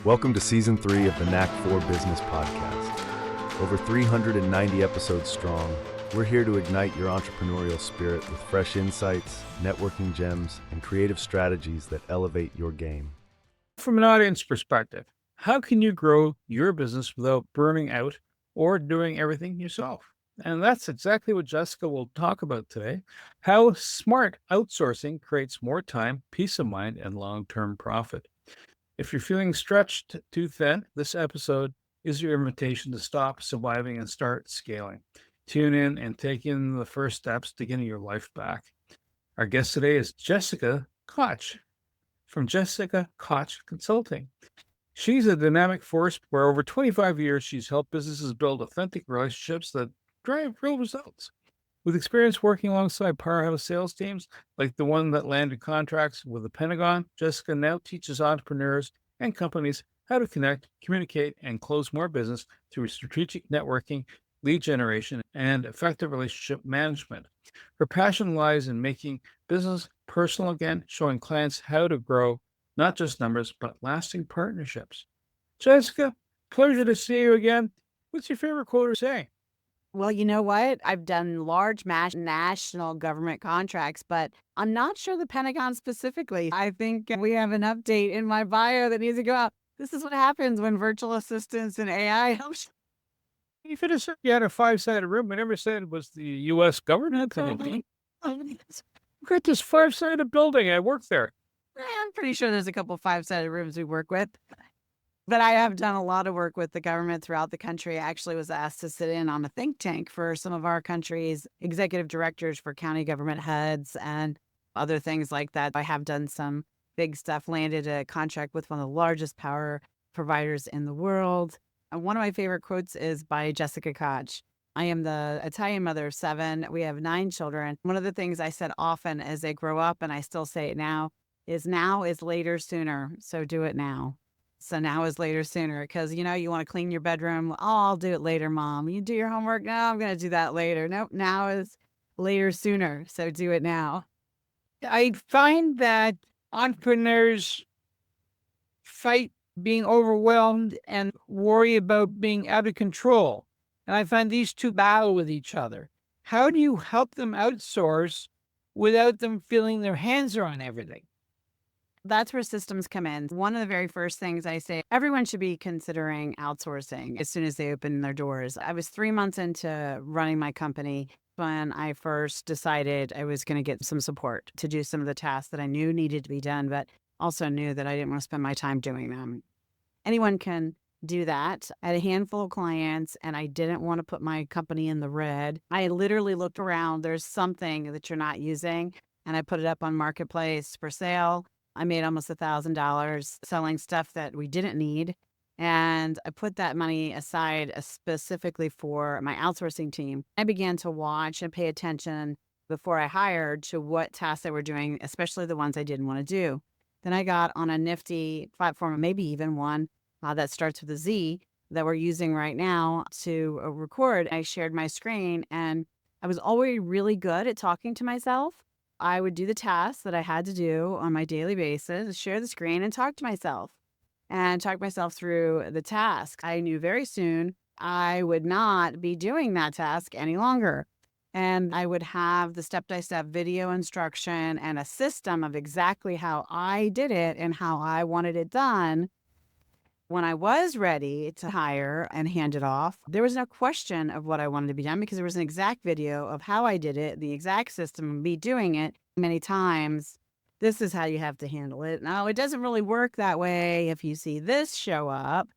Welcome to Season 3 of the Knack for Business podcast. Over 390 episodes strong, we're here to ignite your entrepreneurial spirit with fresh insights, networking gems, and creative strategies that elevate your game. From an audience perspective, how can you grow your business without burning out or doing everything yourself? And that's exactly what Jessica will talk about today, how smart outsourcing creates more time, peace of mind, and long-term profit. If you're feeling stretched too thin, this episode is your invitation to stop surviving and start scaling. Tune in and take in the first steps to getting your life back. Our guest today is Jessica Koch from Jessica Koch Consulting. She's a dynamic force where over 25 years she's helped businesses build authentic relationships that drive real results. With experience working alongside powerhouse sales teams like the one that landed contracts with the Pentagon, Jessica now teaches entrepreneurs and companies how to connect, communicate, and close more business through strategic networking, lead generation, and effective relationship management. Her passion lies in making business personal again, showing clients how to grow not just numbers, but lasting partnerships. Jessica, pleasure to see you again. What's your favorite quote or saying? Well, you know what? I've done large national government contracts, but I'm not sure the Pentagon specifically. I think we have an update in my bio that needs to go out. This is what happens when virtual assistants and AI helps. You could have said you had a five-sided room. I never said it was the U.S. government. Look at this five-sided building. I work there. I'm pretty sure there's a couple five-sided rooms we work with. But I have done a lot of work with the government throughout the country. I actually was asked to sit in on a think tank for some of our country's executive directors for county government heads and other things like that. I have done some big stuff, landed a contract with one of the largest power providers in the world. And one of my favorite quotes is by Jessica Koch. I am the Italian mother of 7. We have 9 children. One of the things I said often as they grow up, and I still say it now is later sooner. So do it now. So now is later sooner because, you want to clean your bedroom. Oh, I'll do it later, Mom. You do your homework. No, I'm going to do that later. Nope, now is later sooner. So do it now. I find that entrepreneurs fight being overwhelmed and worry about being out of control. And I find these two battle with each other. How do you help them outsource without them feeling their hands are on everything? That's where systems come in. One of the very first things I say, everyone should be considering outsourcing as soon as they open their doors. I was 3 months into running my company when I first decided I was going to get some support to do some of the tasks that I knew needed to be done, but also knew that I didn't want to spend my time doing them. Anyone can do that. I had a handful of clients and I didn't want to put my company in the red. I literally looked around. There's something that you're not using, and I put it up on Marketplace for sale. I made almost $1,000 selling stuff that we didn't need. And I put that money aside specifically for my outsourcing team. I began to watch and pay attention before I hired to what tasks they were doing, especially the ones I didn't want to do. Then I got on a nifty platform, maybe even one that starts with a Z that we're using right now to record. I shared my screen and I was always really good at talking to myself. I would do the tasks that I had to do on my daily basis, share the screen and talk myself through the task. I knew very soon I would not be doing that task any longer. And I would have the step-by-step video instruction and a system of exactly how I did it and how I wanted it done. When I was ready to hire and hand it off, there was no question of what I wanted to be done because there was an exact video of how I did it, the exact system, and me doing it many times. This is how you have to handle it. No, it doesn't really work that way if you see this show up.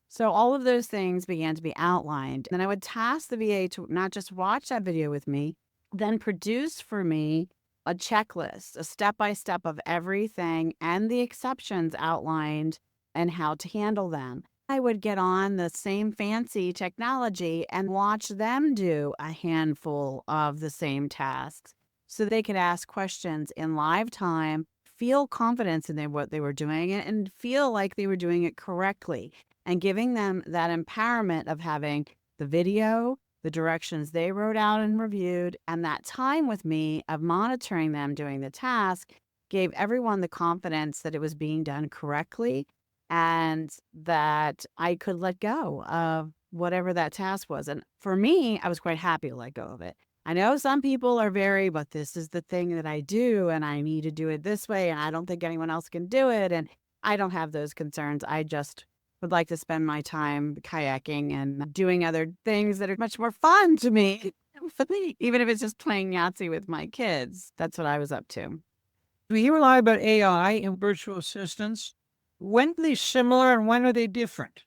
So all of those things began to be outlined. And I would task the VA to not just watch that video with me, then produce for me a checklist, a step-by-step of everything and the exceptions outlined and how to handle them. I would get on the same fancy technology and watch them do a handful of the same tasks so they could ask questions in live time, feel confidence in what they were doing and feel like they were doing it correctly, and giving them that empowerment of having the video, the directions they wrote out and reviewed, and that time with me of monitoring them doing the task gave everyone the confidence that it was being done correctly and that I could let go of whatever that task was. And for me, I was quite happy to let go of it. I know some people are very, but this is the thing that I do and I need to do it this way. And I don't think anyone else can do it. And I don't have those concerns. I just would like to spend my time kayaking and doing other things that are much more fun to me. Even if it's just playing Yahtzee with my kids. That's what I was up to. We hear a lot about AI and virtual assistants. When are they similar and when are they different?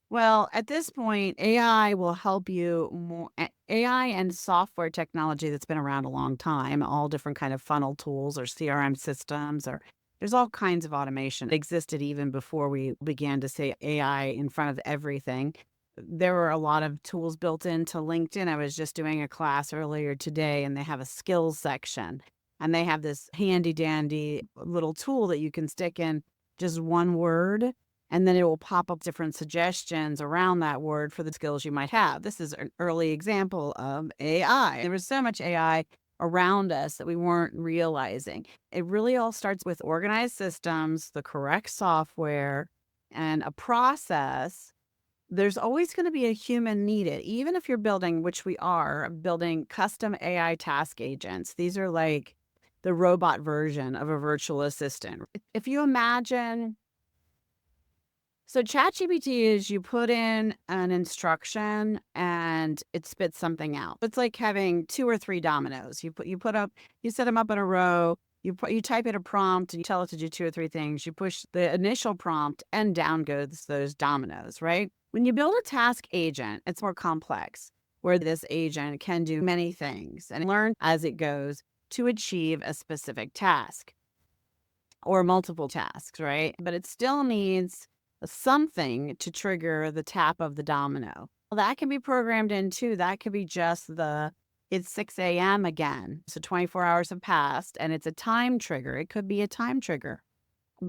Well, at this point, AI will help you more. AI and software technology that's been around a long time, all different kind of funnel tools or CRM systems, or there's all kinds of automation that existed even before we began to say AI in front of everything. There were a lot of tools built into LinkedIn. I was just doing a class earlier today and they have a skills section and they have this handy dandy little tool that you can stick in just one word and then it will pop up different suggestions around that word for the skills you might have. This is an early example of AI. There was so much AI around us that we weren't realizing. It really all starts with organized systems, the correct software, and a process. There's always going to be a human needed, even if you're building, which we are, building custom AI task agents. These are like the robot version of a virtual assistant. If you imagine, so ChatGPT is you put in an instruction and it spits something out. It's like having 2 or 3 dominoes. You set them up in a row. You type in a prompt and you tell it to do 2 or 3 things. You push the initial prompt and down goes those dominoes, right? When you build a task agent, it's more complex, where this agent can do many things and learn as it goes to achieve a specific task or multiple tasks, right? But it still needs something to trigger the tap of the domino. Well, that can be programmed in too. That could be just it's 6 a.m. again. So 24 hours have passed and it's a time trigger. It could be a time trigger.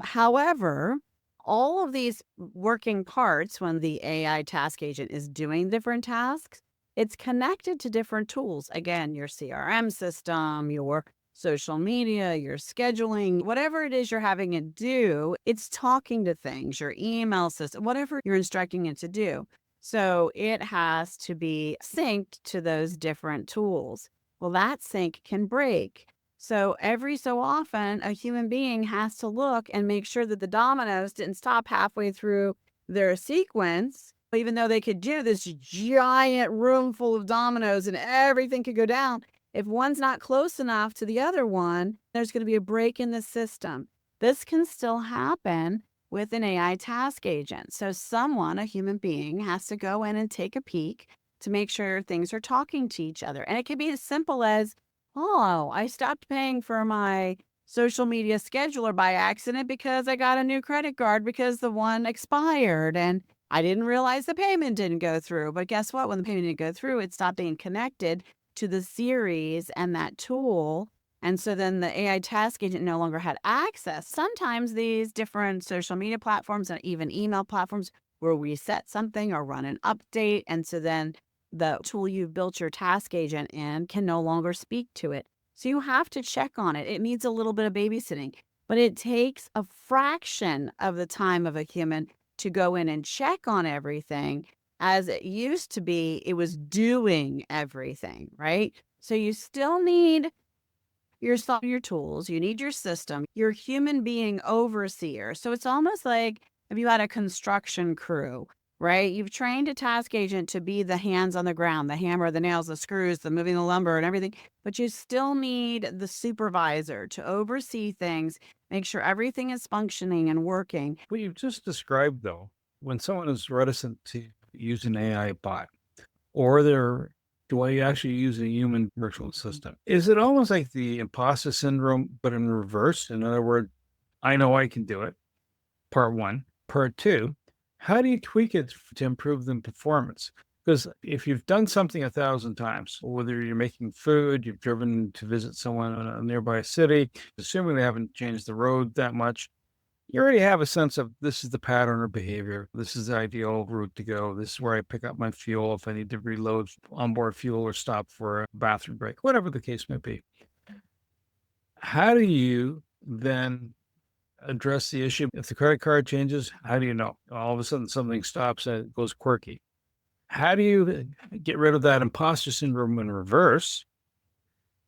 However, all of these working parts, when the AI task agent is doing different tasks, it's connected to different tools. Again, your CRM system, your social media, your scheduling, whatever it is you're having it do, it's talking to things, your email system, whatever you're instructing it to do. So it has to be synced to those different tools. Well, that sync can break. So every so often, a human being has to look and make sure that the dominoes didn't stop halfway through their sequence, even though they could do this giant room full of dominoes and everything could go down. If one's not close enough to the other one, there's going to be a break in the system. This can still happen with an AI task agent. So someone, a human being, has to go in and take a peek to make sure things are talking to each other. And it can be as simple as, oh, I stopped paying for my social media scheduler by accident because I got a new credit card because the one expired and I didn't realize the payment didn't go through. But guess what? When the payment didn't go through, it stopped being connected to the series and that tool. And so then the AI task agent no longer had access. Sometimes these different social media platforms and even email platforms will reset something or run an update. And so then the tool you've built your task agent in can no longer speak to it. So you have to check on it. It needs a little bit of babysitting, but it takes a fraction of the time of a human to go in and check on everything. As it used to be, it was doing everything, right? So you still need your tools, you need your system, your human being overseer. So it's almost like if you had a construction crew, right? You've trained a task agent to be the hands on the ground, the hammer, the nails, the screws, the moving the lumber and everything, but you still need the supervisor to oversee things, make sure everything is functioning and working. What you've just described, though, when someone is reticent to use an AI bot, or do I actually use a human virtual assistant? Is it almost like the imposter syndrome, but in reverse? In other words, I know I can do it. Part one. Part two, how do you tweak it to improve the performance? Because if you've done something 1,000 times, whether you're making food, you've driven to visit someone in a nearby city, assuming they haven't changed the road that much, you already have a sense of this is the pattern of behavior. This is the ideal route to go. This is where I pick up my fuel if I need to reload onboard fuel or stop for a bathroom break, whatever the case may be. How do you then address the issue. If the credit card changes, how do you know? All of a sudden something stops and it goes quirky. How do you get rid of that imposter syndrome in reverse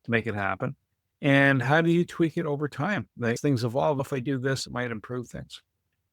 to make it happen? And how do you tweak it over time? Like things evolve. If I do this, it might improve things.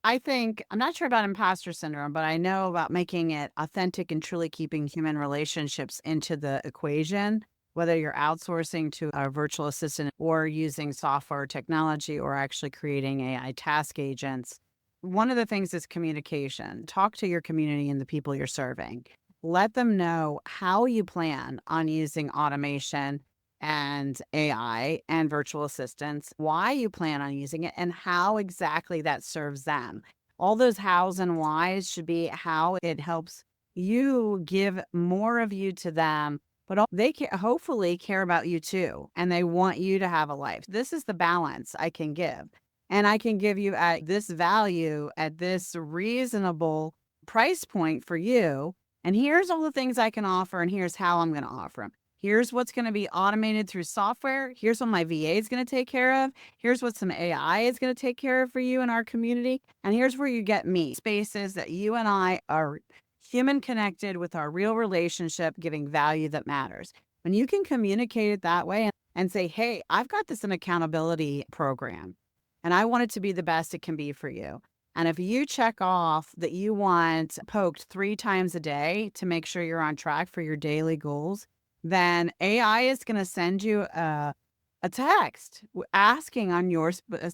I think, I'm not sure about imposter syndrome, but I know about making it authentic and truly keeping human relationships into the equation, whether you're outsourcing to a virtual assistant or using software technology or actually creating AI task agents. One of the things is communication. Talk to your community and the people you're serving. Let them know how you plan on using automation and AI and virtual assistants, why you plan on using it, and how exactly that serves them. All those hows and whys should be how it helps you give more of you to them, but they hopefully care about you too, and they want you to have a life. This is the balance I can give. And I can give you at this value, at this reasonable price point for you. And here's all the things I can offer, and here's how I'm going to offer them. Here's what's going to be automated through software. Here's what my VA is going to take care of. Here's what some AI is going to take care of for you in our community. And here's where you get me. Spaces that you and I are human connected with our real relationship, giving value that matters. When you can communicate it that way and say, hey, I've got this an accountability program, and I want it to be the best it can be for you. And if you check off that you want poked 3 times a day to make sure you're on track for your daily goals, then AI is going to send you a text asking on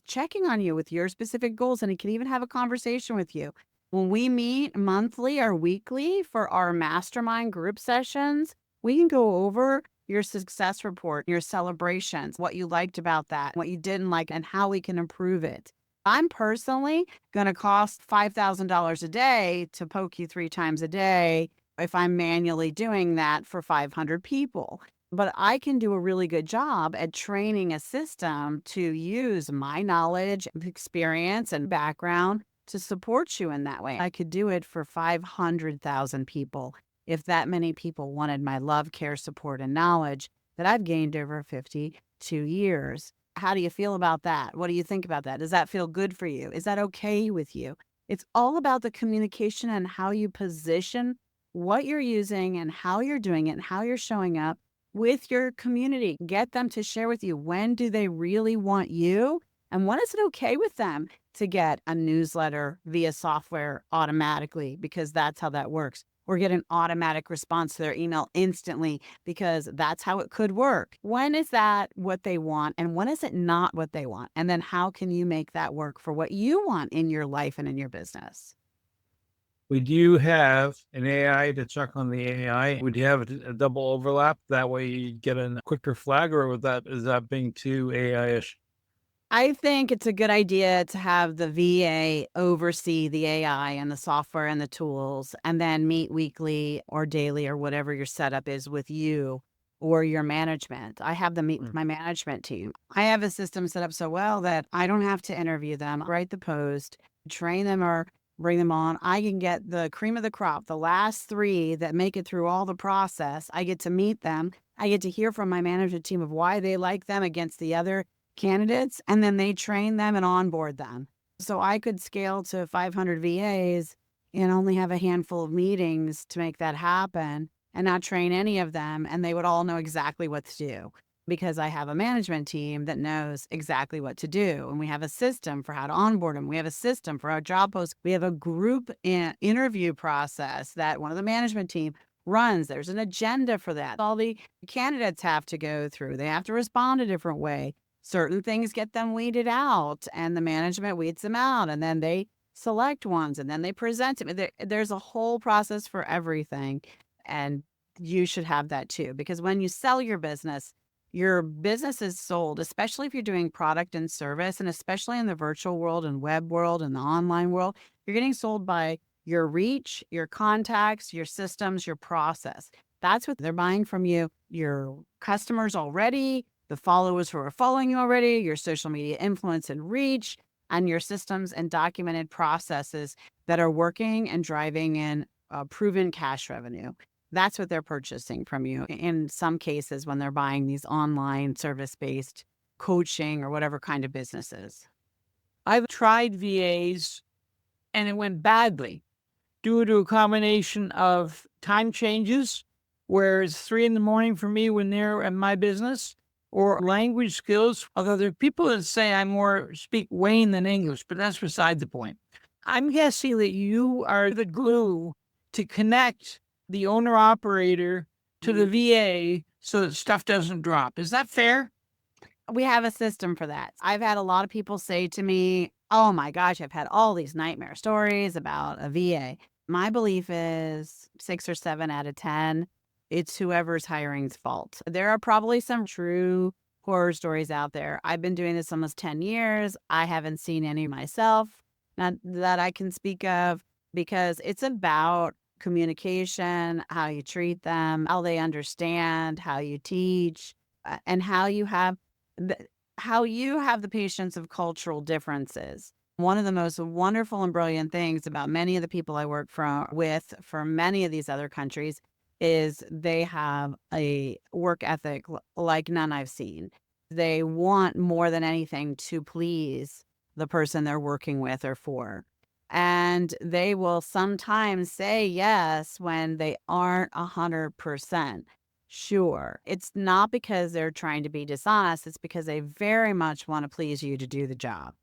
checking on you with your specific goals. And it can even have a conversation with you. When we meet monthly or weekly for our mastermind group sessions, we can go over your success report, your celebrations, what you liked about that, what you didn't like, and how we can improve it. I'm personally going to cost $5,000 a day to poke you 3 times a day if I'm manually doing that for 500 people. But I can do a really good job at training a system to use my knowledge, experience, and background to support you in that way. I could do it for 500,000 people if that many people wanted my love, care, support, and knowledge that I've gained over 52 years. How do you feel about that? What do you think about that? Does that feel good for you? Is that okay with you? It's all about the communication and how you position what you're using and how you're doing it and how you're showing up with your community. Get them to share with you, when do they really want you? And when is it okay with them to get a newsletter via software automatically, because that's how that works, or get an automatic response to their email instantly because that's how it could work. When is that what they want, and when is it not what they want? And then how can you make that work for what you want in your life and in your business? Would you have an AI to check on the AI? Would you have a double overlap? That way you get a quicker flag, or is that being too AI-ish? I think it's a good idea to have the VA oversee the AI and the software and the tools, and then meet weekly or daily or whatever your setup is with you or your management. I have them meet with my management team. I have a system set up so well that I don't have to interview them, write the post, train them, or bring them on. I can get the cream of the crop, the last 3 that make it through all the process. I get to meet them. I get to hear from my management team of why they like them against the other candidates, and then they train them and onboard them. So I could scale to 500 VAs and only have a handful of meetings to make that happen, and not train any of them, and they would all know exactly what to do because I have a management team that knows exactly what to do. And we have a system for how to onboard them. We have a system for our job posts. We have a group interview process that one of the management team runs. There's an agenda for that. All the candidates have to go through. They have to respond a different way. Certain things get them weeded out, and the management weeds them out, and then they select ones, and then they present them. There's a whole process for everything, and you should have that too, because when you sell your business is sold, especially if you're doing product and service, and especially in the virtual world and web world and the online world, you're getting sold by your reach, your contacts, your systems, your process. That's what they're buying from you. Your customers already, the followers who are following you already, your social media influence and reach, and your systems and documented processes that are working and driving in proven cash revenue. That's what they're purchasing from you in some cases when they're buying these online service-based coaching or whatever kind of businesses. I've tried VAs and it went badly due to a combination of time changes, where it's 3 a.m. for me when they're at my business, or language skills. Although there are people that say I more speak Wayne than English, but that's beside the point. I'm guessing that you are the glue to connect the owner operator to the VA so that stuff doesn't drop. Is that fair? We have a system for that. I've had a lot of people say to me, oh my gosh, I've had all these nightmare stories about a VA. My belief is 6 or 7 out of 10, it's whoever's hiring's fault. There are probably some true horror stories out there. I've been doing this almost 10 years. I haven't seen any myself, not that I can speak of, because it's about communication, how you treat them, how they understand, how you teach, and how you have the patience of cultural differences. One of the most wonderful and brilliant things about many of the people I work with from many of these other countries is they have a work ethic like none I've seen. They want more than anything to please the person they're working with or for. And they will sometimes say yes when they aren't 100% sure. It's not because they're trying to be dishonest. It's because they very much want to please you to do the job,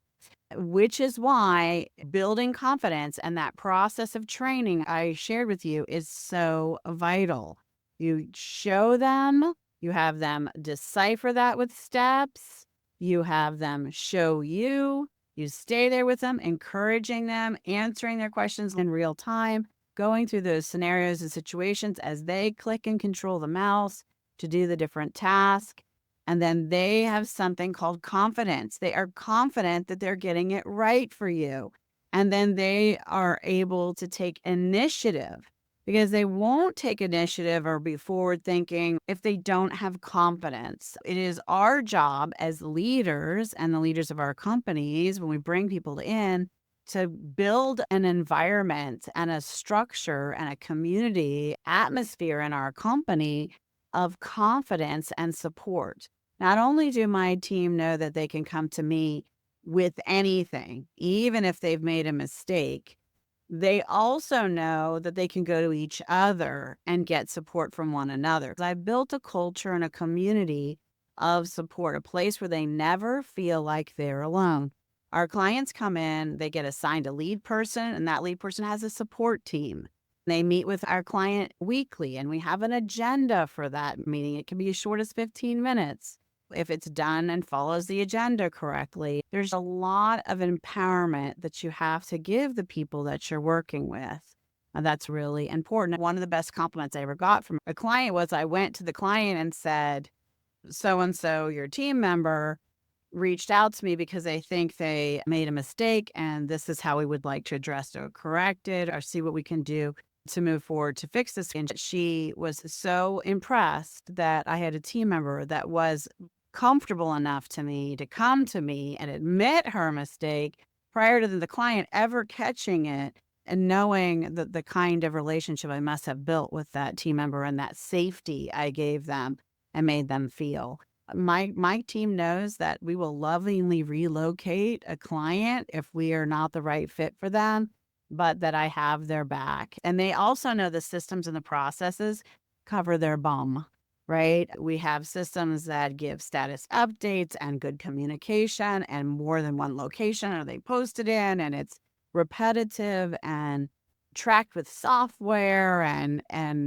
which is why building confidence and that process of training I shared with you is so vital. You show them, you have them decipher that with steps, you have them show you, you stay there with them, encouraging them, answering their questions in real time, going through those scenarios and situations as they click and control the mouse to do the different tasks. And then they have something called confidence. They are confident that they're getting it right for you. And then they are able to take initiative, because they won't take initiative or be forward thinking if they don't have confidence. It is our job as leaders and the leaders of our companies, when we bring people in, to build an environment and a structure and a community atmosphere in our company of confidence and support. Not only do my team know that they can come to me with anything, even if they've made a mistake, they also know that they can go to each other and get support from one another. I've built a culture and a community of support, a place where they never feel like they're alone. Our clients come in, they get assigned a lead person, and that lead person has a support team. They meet with our client weekly, and we have an agenda for that meeting. It can be as short as 15 minutes. If it's done and follows the agenda correctly, there's a lot of empowerment that you have to give the people that you're working with. And that's really important. One of the best compliments I ever got from a client was I went to the client and said, so-and-so, your team member, reached out to me because they think they made a mistake, and this is how we would like to address it or correct it or see what we can do to move forward to fix this. And she was so impressed that I had a team member that was comfortable enough to me to come to me and admit her mistake prior to the client ever catching it, and knowing the kind of relationship I must have built with that team member and that safety I gave them and made them feel. My team knows that we will lovingly relocate a client if we are not the right fit for them, but that I have their back. And they also know the systems and the processes cover their bum, right? We have systems that give status updates and good communication and more than one location are they posted in, and it's repetitive and tracked with software and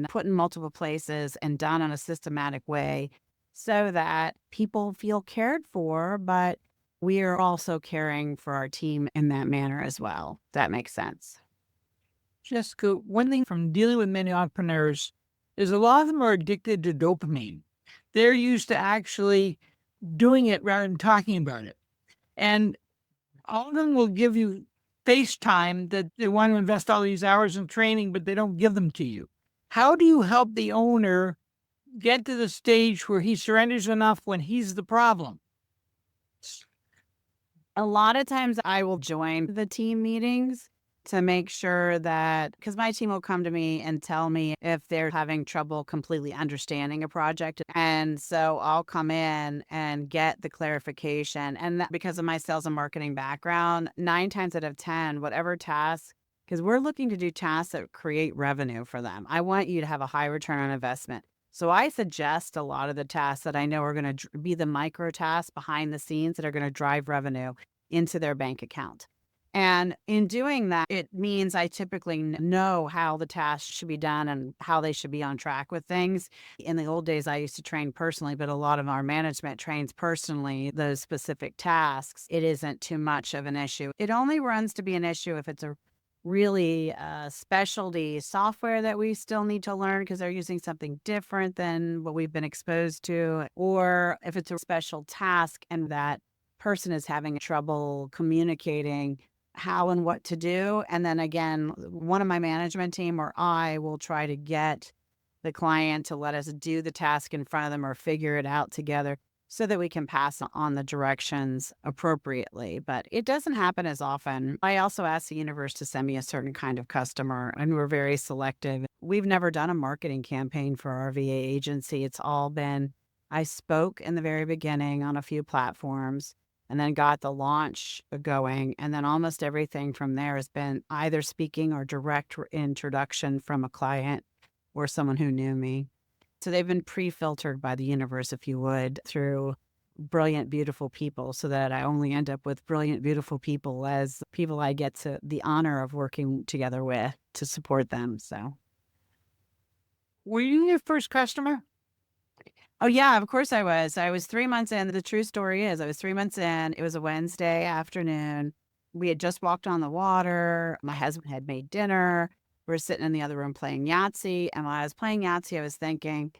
put in multiple places and done in a systematic way, so that people feel cared for, but we are also caring for our team in that manner as well. That makes sense. Jessica, one thing from dealing with many entrepreneurs is a lot of them are addicted to dopamine. They're used to actually doing it rather than talking about it. And all of them will give you FaceTime that they want to invest all these hours in training, but they don't give them to you. How do you help the owner get to the stage where he surrenders enough when he's the problem? A lot of times I will join the team meetings to make sure that, because my team will come to me and tell me if they're having trouble completely understanding a project. And so I'll come in and get the clarification. And that, because of my sales and marketing background, 9 times out of 10, whatever task, because we're looking to do tasks that create revenue for them. I want you to have a high return on investment. So I suggest a lot of the tasks that I know are going to be the micro tasks behind the scenes that are going to drive revenue into their bank account. And in doing that, it means I typically know how the tasks should be done and how they should be on track with things. In the old days, I used to train personally, but a lot of our management trains personally those specific tasks. It isn't too much of an issue. It only runs to be an issue if it's a really specialty software that we still need to learn because they're using something different than what we've been exposed to, or if it's a special task and that person is having trouble communicating how and what to do. And then again, one of my management team or I will try to get the client to let us do the task in front of them or figure it out together so that we can pass on the directions appropriately. But it doesn't happen as often. I also ask the universe to send me a certain kind of customer, and we're very selective. We've never done a marketing campaign for our VA agency. It's all been, I spoke in the very beginning on a few platforms and then got the launch going. And then almost everything from there has been either speaking or direct introduction from a client or someone who knew me. So they've been pre-filtered by the universe, if you would, through brilliant, beautiful people, so that I only end up with brilliant, beautiful people as people I get to the honor of working together with to support them. So, Were you your first customer? oh yeah, of course I was. I was 3 months in. The true story is I was 3 months in. It was a Wednesday afternoon. We had just walked on the water. My husband had made dinner. We were sitting in the other room playing Yahtzee. And while I was playing Yahtzee, I was thinking,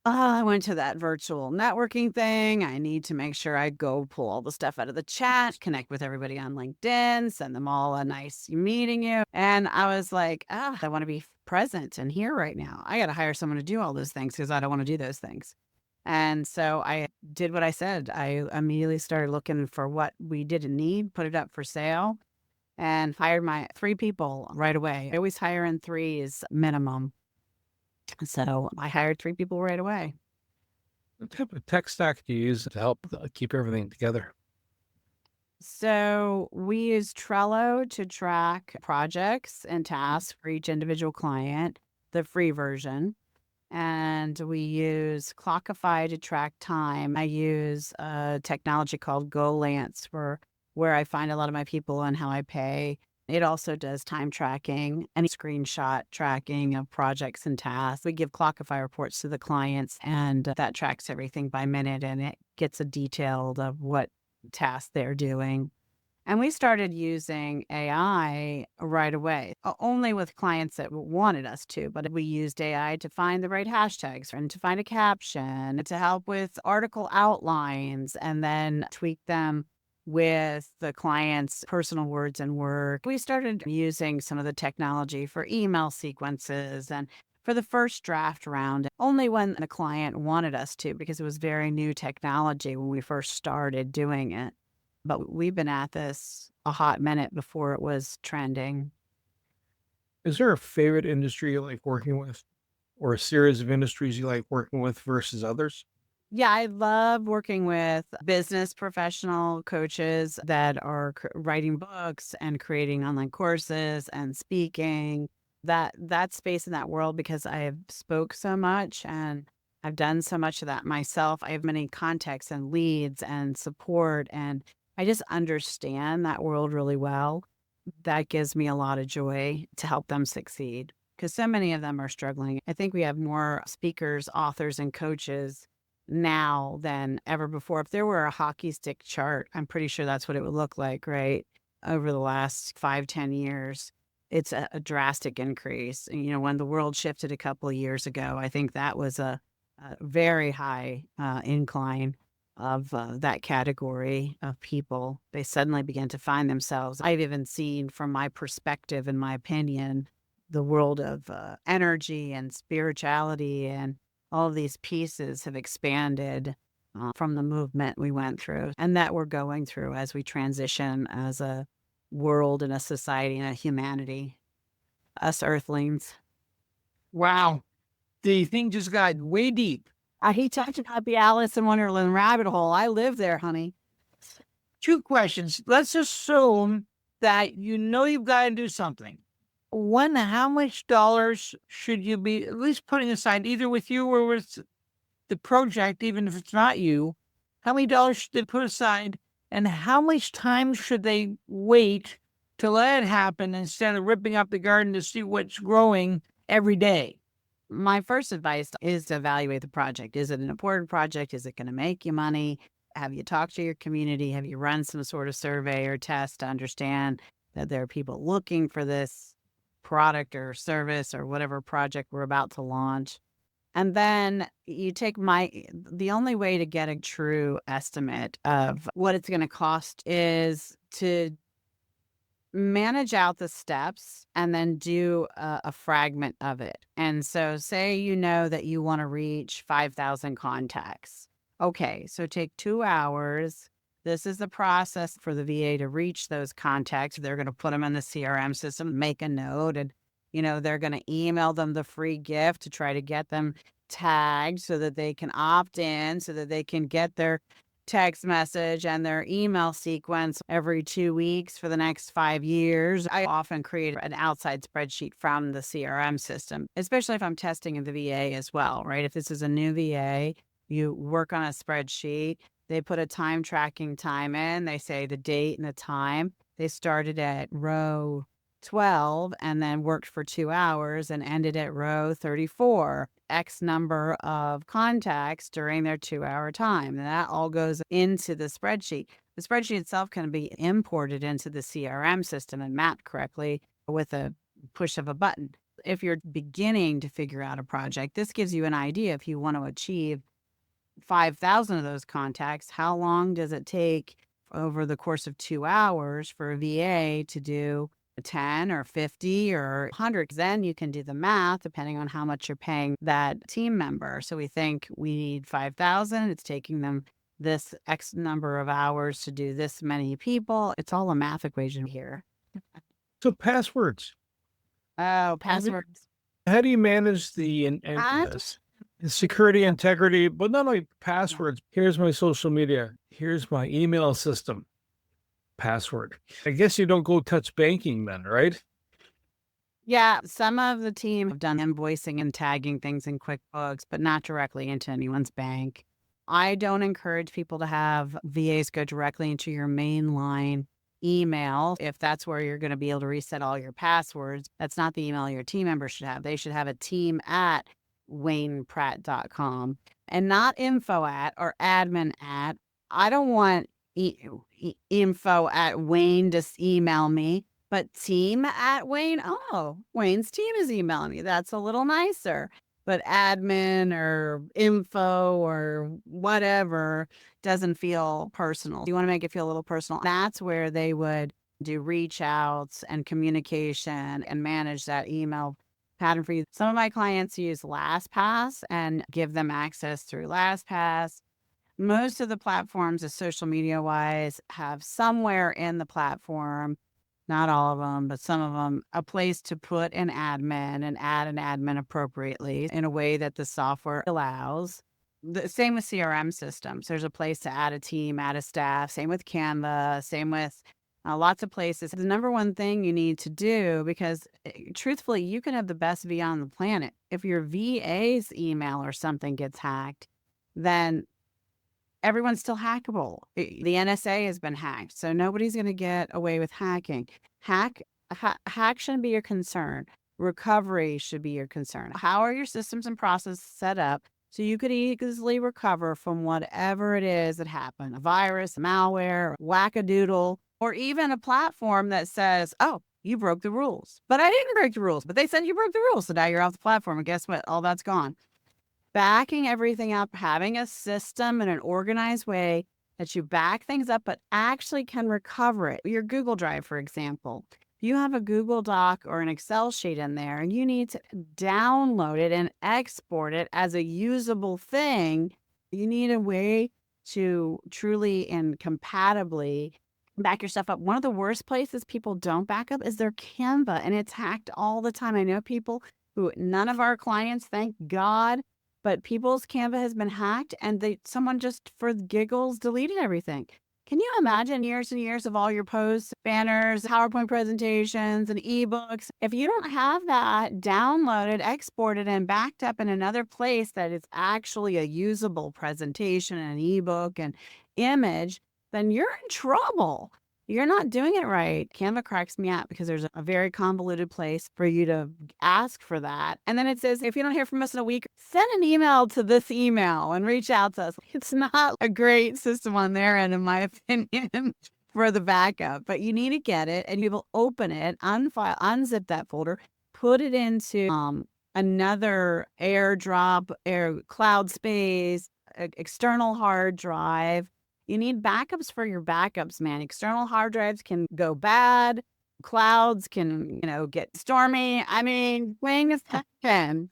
oh, I went to that virtual networking thing. I need to make sure I go pull all the stuff out of the chat, connect with everybody on LinkedIn, send them all a nice meeting you. And I was like, I want to be present and here right now. I got to hire someone to do all those things because I don't want to do those things. And so I did what I said. I immediately started looking for what we didn't need, put it up for sale, and hired my 3 people right away. I always hire in threes minimum. So I hired 3 people right away. What type of tech stack do you use to help keep everything together? So we use Trello to track projects and tasks for each individual client, the free version. And we use Clockify to track time. I use a technology called GoLance for where I find a lot of my people and how I pay. It also does time tracking and screenshot tracking of projects and tasks. We give Clockify reports to the clients, and that tracks everything by minute, and it gets a detailed of what tasks they're doing. And we started using AI right away, only with clients that wanted us to, but we used AI to find the right hashtags and to find a caption, to help with article outlines, and then tweak them with the client's personal words and work. We started using some of the technology for email sequences and for the first draft round, only when the client wanted us to, because it was very new technology when we first started doing it. But we've been at this a hot minute before it was trending. Is there a favorite industry you like working with, or a series of industries you like working with versus others? Yeah, I love working with business professional coaches that are writing books and creating online courses and speaking. That space in that world, because I have spoke so much and I've done so much of that myself. I have many contacts and leads and support, and I just understand that world really well. That gives me a lot of joy to help them succeed because so many of them are struggling. I think we have more speakers, authors, and coaches now than ever before. If there were a hockey stick chart, I'm pretty sure that's what it would look like, right? Over the last 5-10 years, it's a drastic increase. You know, when the world shifted a couple of years ago, I think that was a very high incline of that category of people. They suddenly began to find themselves. I've even seen, from my perspective and my opinion, the world of energy and spirituality and all of these pieces have expanded from the movement we went through and that we're going through as we transition as a world and a society and a humanity, us earthlings. Wow. The thing just got way deep. He talked about the Alice in Wonderland rabbit hole. I live there, honey. 2 questions. Let's assume that you've got to do something. How much dollars should you be at least putting aside, either with you or with the project, even if it's not you? How many dollars should they put aside, and how much time should they wait to let it happen instead of ripping up the garden to see what's growing every day? My first advice is to evaluate the project. Is it an important project? Is it going to make you money? Have you talked to your community? Have you run some sort of survey or test to understand that there are people looking for this product or service or whatever project we're about to launch? And then you take the only way to get a true estimate of what it's going to cost is to manage out the steps and then do a fragment of it. And so say that you want to reach 5,000 contacts. Okay, so take 2 hours. This is the process for the VA to reach those contacts. They're going to put them in the CRM system, make a note, and they're going to email them the free gift to try to get them tagged so that they can opt in, so that they can get their text message and their email sequence every 2 weeks for the next 5 years. I often create an outside spreadsheet from the CRM system, especially if I'm testing in the VA as well, right? If this is a new VA, you work on a spreadsheet. They put a time tracking time in. They say the date and the time. They started at row 12 and then worked for 2 hours and ended at row 34. X number of contacts during their 2-hour time. And that all goes into the spreadsheet. The spreadsheet itself can be imported into the CRM system and mapped correctly with a push of a button. If you're beginning to figure out a project, this gives you an idea. If you want to achieve 5,000 of those contacts, how long does it take over the course of 2 hours for a VA to do 10 or 50 or 100? Then you can do the math depending on how much you're paying that team member. So we think we need 5,000. It's taking them this X number of hours to do this many people. It's all a math equation here. So passwords. Oh, passwords. How do you manage the security, integrity, but not only passwords? Here's my social media. Here's my email system. Password. I guess you don't go touch banking then, right? Yeah, some of the team have done invoicing and tagging things in QuickBooks, but not directly into anyone's bank. I don't encourage people to have VAs go directly into your mainline email. If that's where you're going to be able to reset all your passwords, that's not the email your team members should have. They should have a team at waynepratt.com and not info at or admin at. I don't want info at Wayne, just email me, but team at Wayne. Oh, Wayne's team is emailing me. That's a little nicer. But admin or info or whatever doesn't feel personal. You want to make it feel a little personal. That's where they would do reach outs and communication and manage that email pattern for you. Some of my clients use LastPass and give them access through LastPass. Most of the platforms, social media wise, have somewhere in the platform, not all of them, but some of them, a place to put an admin and add an admin appropriately in a way that the software allows. The same with CRM systems. There's a place to add a team, add a staff. Same with Canva, same with lots of places. The number one thing you need to do, because truthfully, you can have the best VA on the planet. If your VA's email or something gets hacked, then everyone's still hackable. The NSA has been hacked, so nobody's going to get away with hacking. Hack shouldn't be your concern. Recovery should be your concern. How are your systems and processes set up so you could easily recover from whatever it is that happened? A virus, a malware, wackadoodle, or even a platform that says, oh, you broke the rules. But I didn't break the rules, but they said you broke the rules, so now you're off the platform, and guess what? All that's gone. Backing everything up, having a system in an organized way that you back things up, but actually can recover it. Your Google Drive, for example, if you have a Google Doc or an Excel sheet in there and you need to download it and export it as a usable thing, you need a way to truly and compatibly back your stuff up. One of the worst places people don't back up is their Canva, and it's hacked all the time. I know people who, none of our clients, thank God, but people's Canva has been hacked, and someone just for giggles deleted everything. Can you imagine years and years of all your posts, banners, PowerPoint presentations, and ebooks? If you don't have that downloaded, exported, and backed up in another place that is actually a usable presentation, an ebook, and image, then you're in trouble. You're not doing it right. Canva cracks me up because there's a very convoluted place for you to ask for that. And then it says, if you don't hear from us in a week, send an email to this email and reach out to us. It's not a great system on their end, in my opinion, for the backup, but you need to get it and you will open it, unzip that folder, put it into another AirDrop, cloud space, external hard drive. You need backups for your backups, man. External hard drives can go bad. Clouds can, get stormy. I mean, wait a second.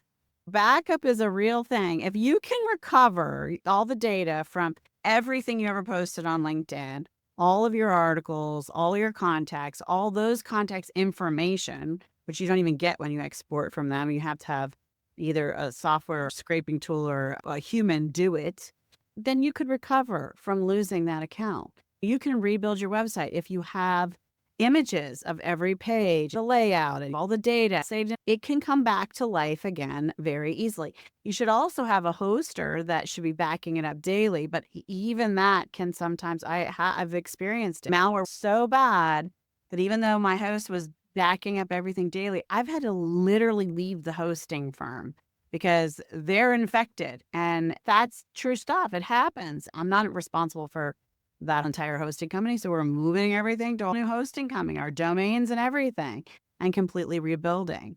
Backup is a real thing. If you can recover all the data from everything you ever posted on LinkedIn, all of your articles, all your contacts, all those contacts information, which you don't even get when you export from them. You have to have either a software scraping tool or a human do it. Then you could recover from losing that account. You can rebuild your website if you have images of every page, the layout, and all the data saved. It can come back to life again very easily. You should also have a hoster that should be backing it up daily, but even that can sometimes, I've experienced malware so bad that even though my host was backing up everything daily, I've had to literally leave the hosting firm because they're infected. And that's true stuff. It happens. I'm not responsible for that entire hosting company. So we're moving everything to a new hosting company, our domains and everything, and completely rebuilding.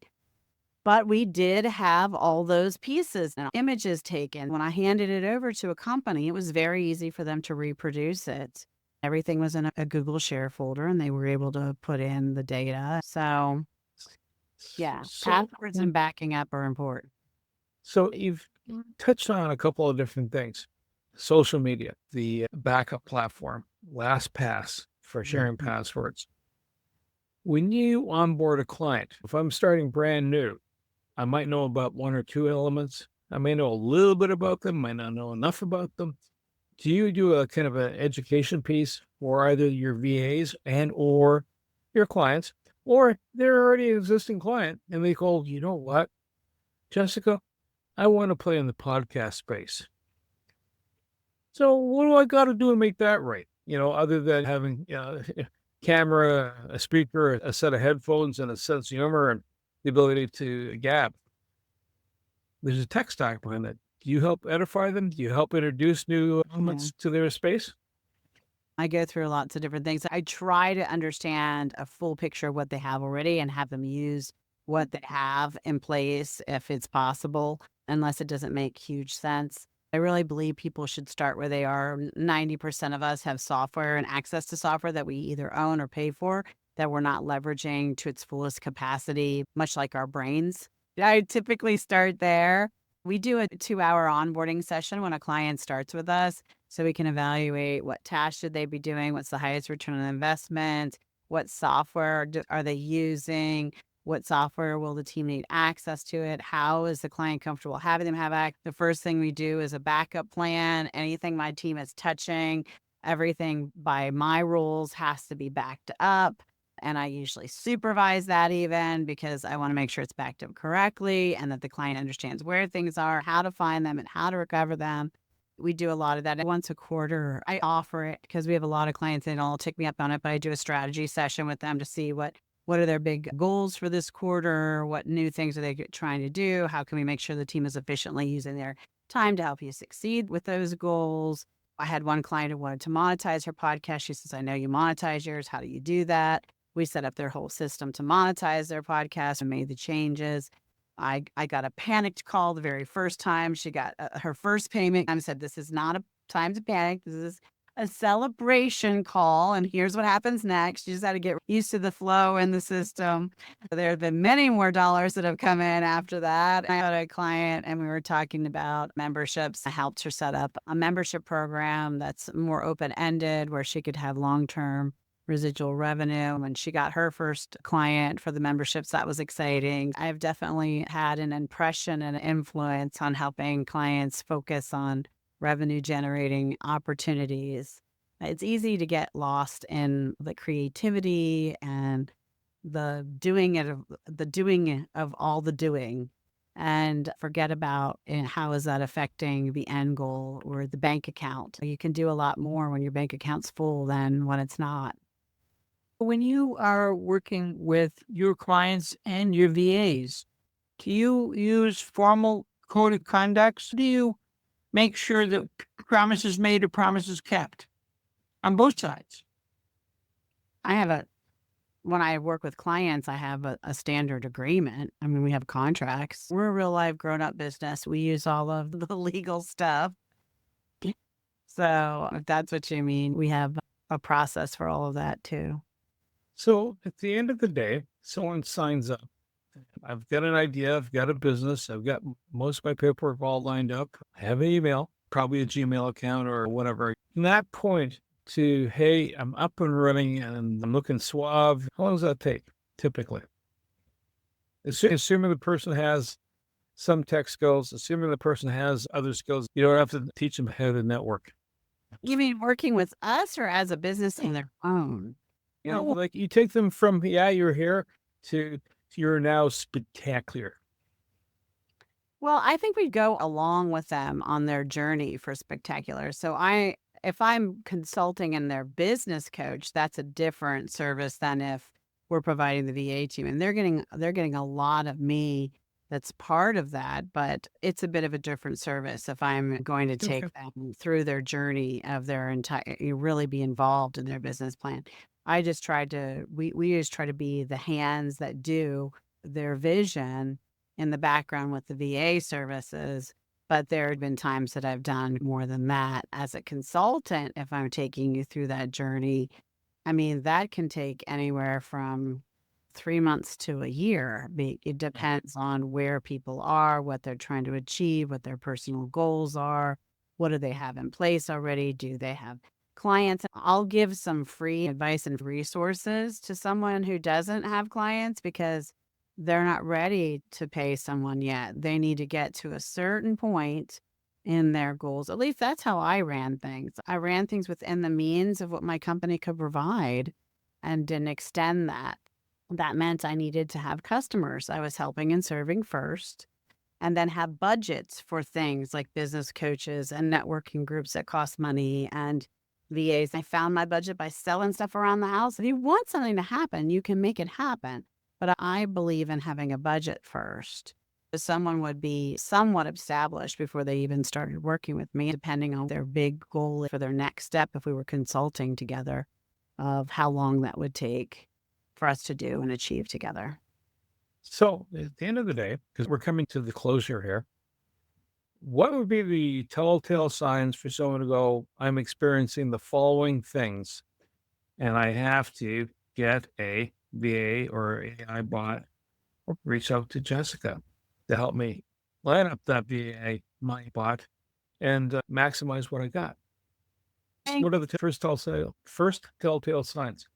But we did have all those pieces and images taken. When I handed it over to a company, it was very easy for them to reproduce it. Everything was in a Google Share folder and they were able to put in the data. So yeah, passwords and backing up are important. So you've touched on a couple of different things. Social media, the backup platform, LastPass for sharing passwords. When you onboard a client, if I'm starting brand new, I might know about one or two elements. I may know a little bit about them, might not know enough about them. Do you do a kind of an education piece for either your VAs and or your clients, or they're already an existing client and they go, you know what, Jessica, I want to play in the podcast space. So what do I got to do to make that right? Other than having camera, a speaker, a set of headphones, and a sense of humor and the ability to gab. There's a tech stack behind that. Do you help edify them? Do you help introduce new elements to their space? I go through lots of different things. I try to understand a full picture of what they have already and have them use what they have in place if it's possible, unless it doesn't make huge sense. I really believe people should start where they are. 90% of us have software and access to software that we either own or pay for that we're not leveraging to its fullest capacity, much like our brains. I typically start there. We do a 2-hour onboarding session when a client starts with us so we can evaluate what tasks should they be doing, what's the highest return on investment, what software are they using, what software will the team need access to it? How is the client comfortable having them have access? The first thing we do is a backup plan. Anything my team is touching, everything by my rules has to be backed up. And I usually supervise that even because I want to make sure it's backed up correctly and that the client understands where things are, how to find them, and how to recover them. We do a lot of that once a quarter. I offer it because we have a lot of clients that don't all take me up on it, but I do a strategy session with them to see what are their big goals for this quarter? What new things are they trying to do? How can we make sure the team is efficiently using their time to help you succeed with those goals? I had one client who wanted to monetize her podcast. She says, I know you monetize yours. How do you do that? We set up their whole system to monetize their podcast and made the changes. I got a panicked call the very first time. She got her first payment. I said, this is not a time to panic. This is a celebration call, and here's what happens next. You just got to get used to the flow in the system. There have been many more dollars that have come in after that. I had a client and we were talking about memberships. I helped her set up a membership program that's more open-ended where she could have long-term residual revenue. When she got her first client for the memberships, that was exciting. I've definitely had an impression and influence on helping clients focus on revenue generating opportunities. It's easy to get lost in the creativity and the doing of all the doing and forget about how is that affecting the end goal or the bank account. You can do a lot more when your bank account's full than when it's not. When you are working with your clients and your VAs, do you use formal code of conduct? Do you make sure that promises made are promises kept on both sides? I have a When I work with clients, I have a standard agreement. I mean, we have contracts. We're a real live grown up business. We use all of the legal stuff. So if that's what you mean, we have a process for all of that too. So at the end of the day, someone signs up. I've got an idea. I've got a business. I've got most of my paperwork all lined up. I have an email, probably a Gmail account or whatever. From that point to, hey, I'm up and running and I'm looking suave. How long does that take typically? Assuming the person has some tech skills, assuming the person has other skills, you don't have to teach them how to network. You mean working with us or as a business on their own? You know, like you take them from, yeah, you're here to you're now spectacular. Well, I think we go along with them on their journey for spectacular. If I'm consulting and their business coach, that's a different service than if we're providing the VA team, and they're getting a lot of me. That's part of that, but it's a bit of a different service if I'm going to take Okay. them through their journey of their entire, you really be involved in their business plan. We just try to be the hands that do their vision in the background with the VA services. But there have been times that I've done more than that as a consultant. If I'm taking you through that journey, I mean, that can take anywhere from 3 months to a year. It depends on where people are, what they're trying to achieve, what their personal goals are, what do they have in place already? Do they have clients? I'll give some free advice and resources to someone who doesn't have clients because they're not ready to pay someone yet. They need to get to a certain point in their goals. At least that's how I ran things. I ran things within the means of what my company could provide and didn't extend that. That meant I needed to have customers I was helping and serving first, and then have budgets for things like business coaches and networking groups that cost money and VAs. I found my budget by selling stuff around the house. If you want something to happen, you can make it happen. But I believe in having a budget first. Someone would be somewhat established before they even started working with me, depending on their big goal for their next step, if we were consulting together, of how long that would take for us to do and achieve together. So at the end of the day, because we're coming to the closure here, what would be the telltale signs for someone to go, I'm experiencing the following things, and I have to get a VA or AI bot or reach out to Jessica to help me line up that VA, my bot, and maximize what I got? What are the first telltale signs?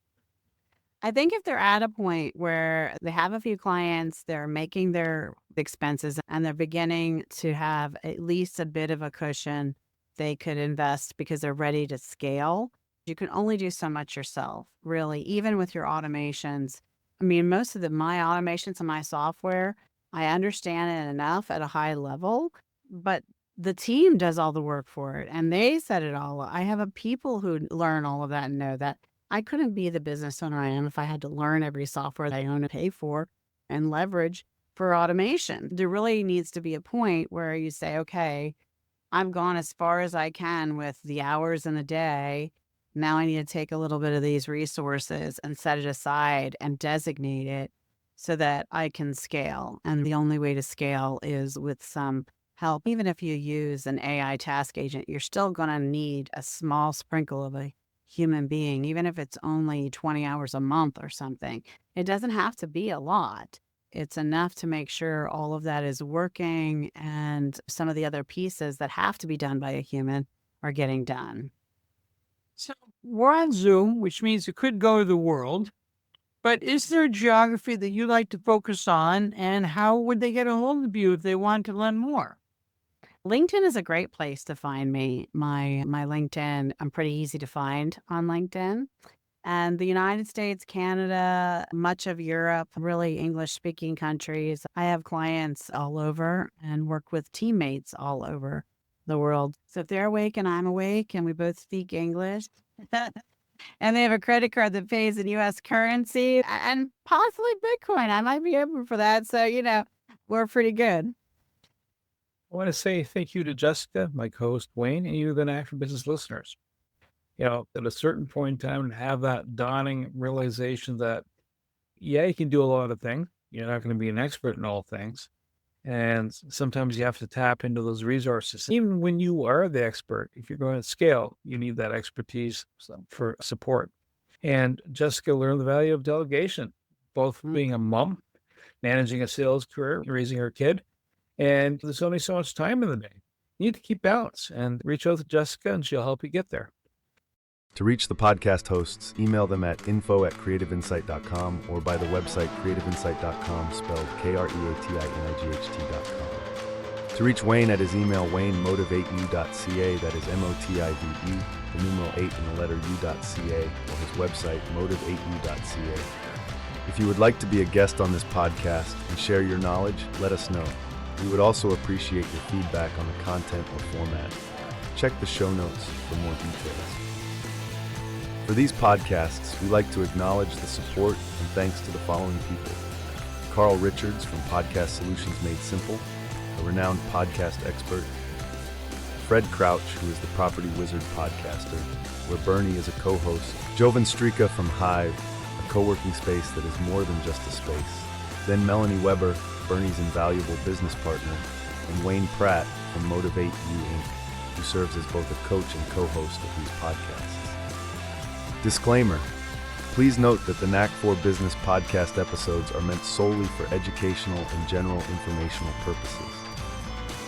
I think if they're at a point where they have a few clients, they're making their expenses, and they're beginning to have at least a bit of a cushion they could invest because they're ready to scale. You can only do so much yourself, really, even with your automations. I mean, most of my automations and my software, I understand it enough at a high level, but the team does all the work for it and they set it all up. I have a people who learn all of that and know that. I couldn't be the business owner I am if I had to learn every software that I own and pay for and leverage for automation. There really needs to be a point where you say, okay, I'm gone as far as I can with the hours in the day. Now I need to take a little bit of these resources and set it aside and designate it so that I can scale. And the only way to scale is with some help. Even if you use an AI task agent, you're still going to need a small sprinkle of a human being, even if it's only 20 hours a month or something. It doesn't have to be a lot. It's enough to make sure all of that is working and some of the other pieces that have to be done by a human are getting done. So we're on Zoom, which means it could go to the world. But is there a geography that you like to focus on, and how would they get a hold of you if they want to learn more? LinkedIn is a great place to find me. My LinkedIn, I'm pretty easy to find on LinkedIn. And the United States, Canada, much of Europe, really English speaking countries. I have clients all over and work with teammates all over the world. So if they're awake and I'm awake and we both speak English, and they have a credit card that pays in US currency and possibly Bitcoin, I might be open for that. So, we're pretty good. I want to say thank you to Jessica, my co-host Wayne, and you, the Knack for Business listeners. At a certain point in time, and have that dawning realization that, yeah, you can do a lot of things. You're not going to be an expert in all things. And sometimes you have to tap into those resources. Even when you are the expert, if you're going to scale, you need that expertise for support. And Jessica learned the value of delegation, both being a mom, managing a sales career, raising her kid. And there's only so much time in the day. You need to keep balance and reach out to Jessica, and she'll help you get there. To reach the podcast hosts, email them at info@creativeinsight.com or by the website creativeinsight.com, spelled KREATINIGHT.com. To reach Wayne at his email, waynemotivateu.ca, that is MOTIVE, the numeral 8 and the letter U.ca, or his website, motivateu.ca. If you would like to be a guest on this podcast and share your knowledge, let us know. We would also appreciate your feedback on the content or format. Check the show notes for more details. For these podcasts, we like to acknowledge the support and thanks to the following people. Carl Richards from Podcast Solutions Made Simple, a renowned podcast expert. Fred Crouch, who is the Property Wizard podcaster, where Bernie is a co-host. Jovan Strika from Hive, a co-working space that is more than just a space. Then Melanie Weber, Bernie's invaluable business partner, and Wayne Pratt from Motivate You Inc., who serves as both a coach and co-host of these podcasts. Disclaimer: please note that the Knack for Business podcast episodes are meant solely for educational and general informational purposes.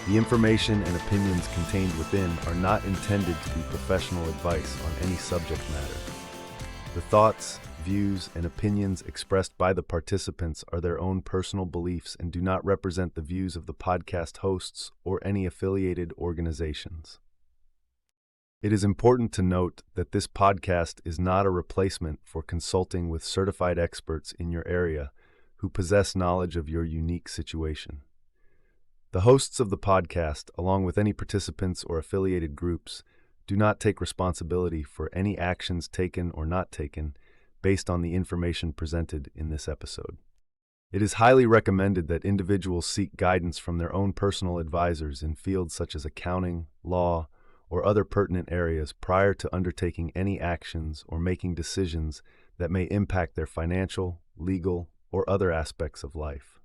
The information and opinions contained within are not intended to be professional advice on any subject matter. The thoughts, views, and opinions expressed by the participants are their own personal beliefs and do not represent the views of the podcast hosts or any affiliated organizations. It is important to note that this podcast is not a replacement for consulting with certified experts in your area who possess knowledge of your unique situation. The hosts of the podcast, along with any participants or affiliated groups, do not take responsibility for any actions taken or not taken based on the information presented in this episode. It is highly recommended that individuals seek guidance from their own personal advisors in fields such as accounting, law, or other pertinent areas prior to undertaking any actions or making decisions that may impact their financial, legal, or other aspects of life.